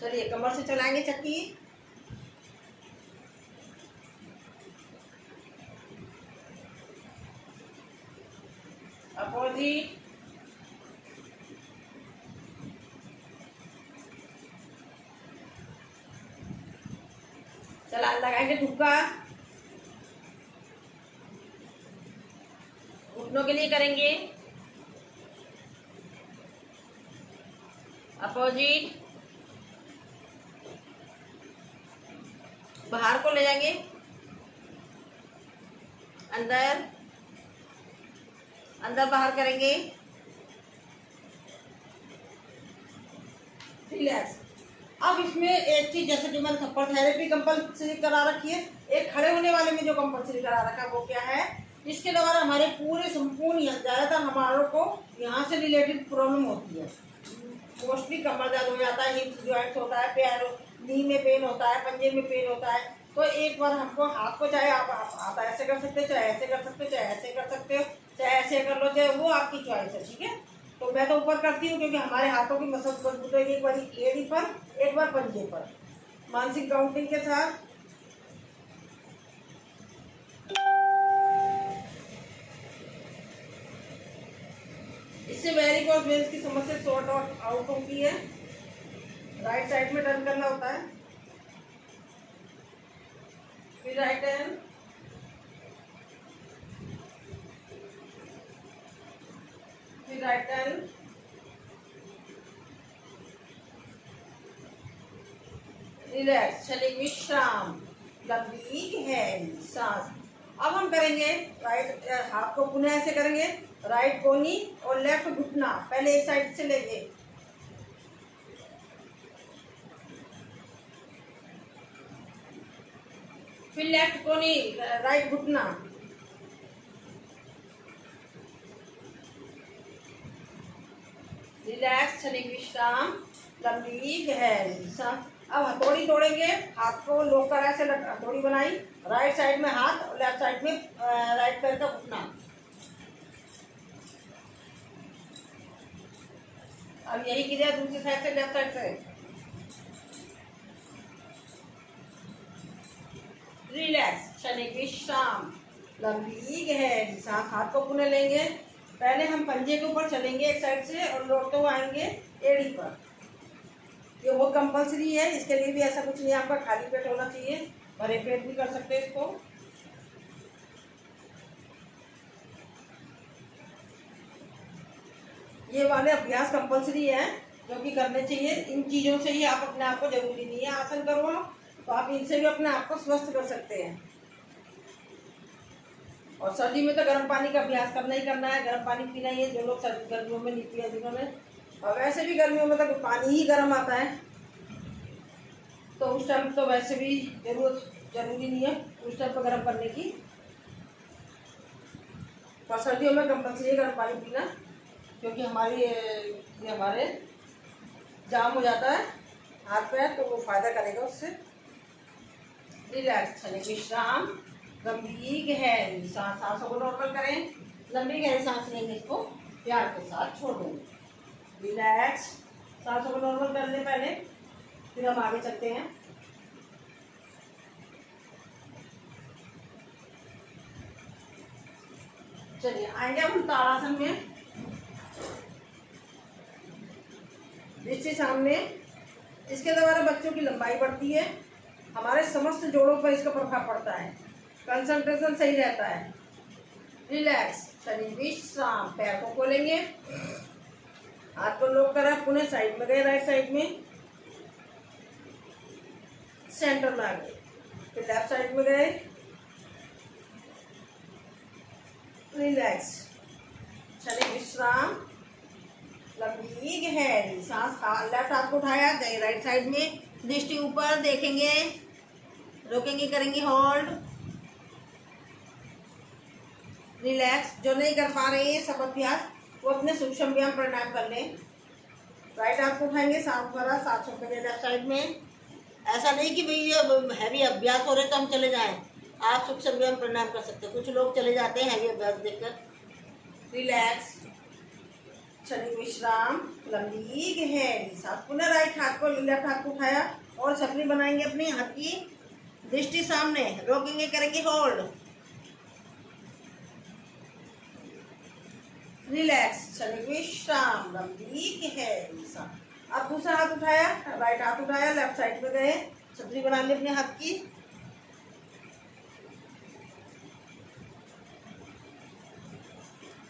चलिए कमर से चलाएंगे चक्की। अपोजिट, चला लगाएंगे ठुक्का, घुटनों के लिए करेंगे। अपोजिट, बाहर को ले जाएंगे, अंदर अंदर बाहर करेंगे। रिलैक्स। अब इसमें एक चीज, जैसे कि मैंने थप्पड़ थेरेपी कंपलसरी करा रखी है, एक खड़े होने वाले में जो कंपलसरी करा रखा है वो क्या है, इसके द्वारा हमारे पूरे संपूर्ण ज्यादातर हमारों को यहाँ से रिलेटेड प्रॉब्लम होती है। मोस्टली कमर दर्द हो जाता है, हिप्स जॉइंट्स होता है, पैर नी में पेन होता है, पंजे में पेन होता है। तो एक बार हमको हाथ को, चाहे आप ऐसे कर सकते हो, चाहे ऐसे कर सकते हो, चाहे ऐसे कर सकते हो, चाहे ऐसे कर लो, चाहे वो आपकी चॉइस है, ठीक है। तो मैं तो ऊपर करती हूँ क्योंकि हमारे हाथों की मसल मजबूत होगी। एक बार एड़ी पर, एक बार पंजे पर, मानसिक काउंटिंग के साथ। इससे वेरिकोज वेन्स की समस्या सॉर्ट आउट होती है। राइट साइड में टर्न करना होता है, फिर राइट हैंड, फिर राइट हैंड, रिलैक्स। चलिए विश्राम, लंबी गहरी सांस। अब हम करेंगे राइट हाथ को पुनः ऐसे करेंगे, राइट कोनी और लेफ्ट घुटना पहले एक साइड से लेंगे, फिर लेफ्ट कोनी, राइट घुटना, रिलैक्स। चलिए विश्राम, लंबी गहरी सांस। अब हथौड़ी तोड़ेंगे, हाथ को लोक कर ऐसे हथौड़ी बनाई, राइट साइड में हाथ और लेफ्ट साइड में राइट पैर का घुटना। अब यही क्रिया दूसरी साइड से, लेफ्ट साइड से। रिलैक्स। चलिए विश्राम, लंबी गहरी सांस। हाथ को पुनः लेंगे, पहले हम पंजे के ऊपर चलेंगे एक साइड से और लौटते हुए आएंगे एड़ी पर। ये वो कंपलसरी है, इसके लिए भी ऐसा कुछ नहीं, आपका खाली पेट होना चाहिए, भरे पेट भी कर सकते हैं इसको। ये वाले अभ्यास कंपलसरी है जो कि करने चाहिए। इन चीजों से ही आप अपने आप को, जरूरी नहीं है आसन करो तो आप इनसे भी अपने आप को स्वस्थ कर सकते हैं। और सर्दी में तो गर्म पानी का अभ्यास करना ही करना है, गर्म पानी पीना ही है। जो लोग गर्मियों में नहीं पिया जिन्होंने, और वैसे भी गर्मियों में तो पानी ही गर्म आता है, तो उस टाइम तो वैसे भी जरूरी नहीं है उस टाइम पर गर्म करने की। पर सर्दियों में कंपल्सरी गर्म पानी पीना, क्योंकि हमारे जाम हो जाता है हाथ पैर, तो वो फायदा करेगा उससे। रिलैक्स। चलिए विश्राम, लंबी गहरी सांस। सांसों को नॉर्मल करें, लंबी गहरी सांस लेंगे, इसको प्यार के साथ छोड़ देंगे। रिलैक्स। सांसों को नॉर्मल कर लें पहले, फिर हम आगे चलते हैं। चलिए आएंगे हम ताड़ासन में। दृष्टि सामने, इसके द्वारा बच्चों की लंबाई बढ़ती है, हमारे समस्त जोड़ों पर इसका प्रभाव पड़ता है, कंसंट्रेशन सही रहता है। रिलैक्स। शरीर विश्राम। पैर को खोलेंगे, हाथ को लॉक करा, पुनः साइड में गए, राइट साइड में, सेंटर में आ गए, फिर लेफ्ट साइड में गए। रिलैक्स। चलिए विश्राम, लंबी गहरी सांस। लेफ्ट हाथ को उठाया, गए राइट साइड में, दृष्टि ऊपर, देखेंगे, रोकेंगे, करेंगे होल्ड। रिलैक्स। जो नहीं कर पा रहे हैं सब अभ्यास, वो अपने सूक्ष्म व्यायाम प्राणायाम कर लें। राइट हाथ को उठाएंगे, सांस भरा, सांस छोड़ेंगे लेफ्ट साइड में। ऐसा नहीं कि भाई ये हैवी अभ्यास हो रहे तो हम चले जाएं, आप सूक्ष्म व्यायाम प्राणायाम कर सकते हैं। कुछ लोग चले जाते हैं हैवी अभ्यास देखकर। रिलैक्स। शरीर विश्राम, लंबी गहरी सांस। पुनः राइट हाथ को, लेफ्ट हाथ को उठाया और छतरी बनाएंगे अपने हाथ की दृष्टि सामने, रोकेंगे, करेंगे होल्ड, रिलैक्स, शरीर विश्राम, लंबी गहरी सांस। अब दूसरा हाथ उठाया, राइट हाथ उठाया, लेफ्ट साइड पे गए, छतरी बना ली अपने हाथ की,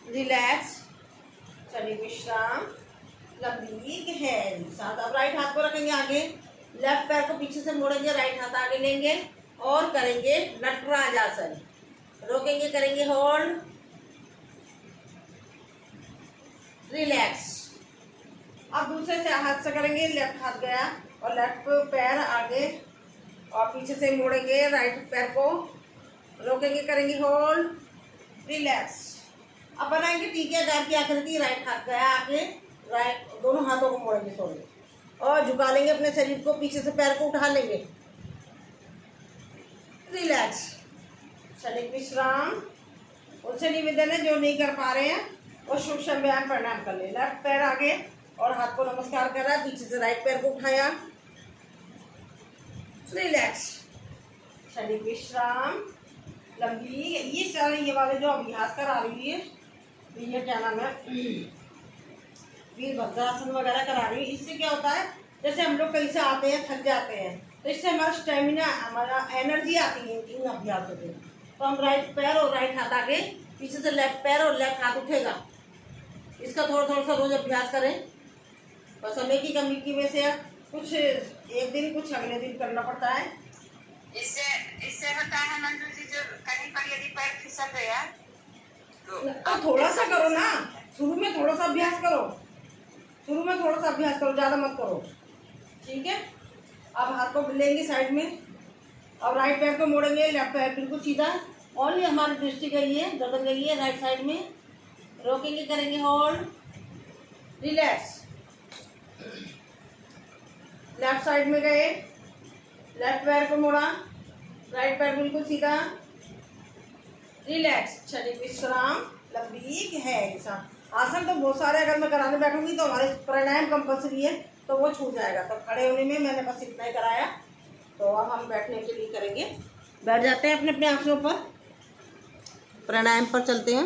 रिलैक्स, शरीर विश्राम, लंबी गहरी सांस। अब राइट हाथ को रखेंगे आगे, लेफ्ट पैर को पीछे से मोड़ेंगे, राइट हाथ आगे लेंगे और करेंगे नटराज आसन, रोकेंगे, करेंगे होल्ड, रिलैक्स। अब दूसरे से हाथ से करेंगे, लेफ्ट हाथ गया और लेफ्ट पैर आगे और पीछे से मोड़ेंगे, राइट पैर को रोकेंगे, करेंगे होल्ड, रिलैक्स। अब बनाएंगे टीकेदार की आकृति, राइट हाथ गया आगे, राइट दोनों हाथों को मोड़ेंगे, सॉरी, और झुका लेंगे अपने शरीर को, पीछे से पैर को उठा लेंगे, रिलैक्स, शरीर विश्राम। उनसे निवेदन है जो नहीं कर पा रहे हैं वो सूक्ष्म व्यायाम प्राणायाम कर ले। लेफ्ट पैर आगे और हाथ को नमस्कार कर रहा है, पीछे से राइट पैर को उठाया, रिलैक्स, शरीर विश्राम, लंबी। ये सारे ये वाले जो अभ्यास करा रही है, ये क्या नाम है, वीरभद्रासन वगैरह करा रही है। इससे क्या होता है, जैसे हम लोग कहीं से आते हैं, थक जाते हैं, तो इससे हमारा स्टेमिना, हमारा एनर्जी आती है इन अभ्यासों से। तो हम राइट पैर और राइट हाथ आगे, पीछे से लेफ्ट पैर और लेफ्ट हाथ उठेगा। इसका थोड़ा थोड़ा सा रोज अभ्यास करें। और समय की कमी की वजह से कुछ एक दिन, कुछ अगले दिन करना पड़ता है। इससे होता है मंजू जी, जो कहीं पर यदि पैर फिसल गया तो थोड़ा सा करो ना, शुरू में थोड़ा सा अभ्यास करो, शुरू में थोड़ा सा अभ्यास करो, ज़्यादा मत करो, ठीक है। अब हाथ को लेंगे साइड में, अब राइट पैर को मोड़ेंगे, लेफ्ट पैर बिल्कुल सीधा, ओनली हमारी दृष्टि गई है, गर्दन गई है राइट साइड में, रोकेंगे, करेंगे होल्ड, रिलैक्स, लेफ्ट साइड में गए, लेफ्ट पैर को मोड़ा, राइट पैर बिल्कुल सीधा, रिलैक्स, शरीर विश्राम, लंबी गहरी सांस। आसन तो बहुत सारे, अगर मैं कराने बैठूंगी तो हमारे प्राणायाम कंपल्सरी है, तो वो छूट जाएगा। तो खड़े होने में मैंने बस इतना ही कराया, तो अब हम बैठने के लिए करेंगे। बैठ जाते हैं अपने अपने आसनों पर, प्राणायाम पर चलते हैं।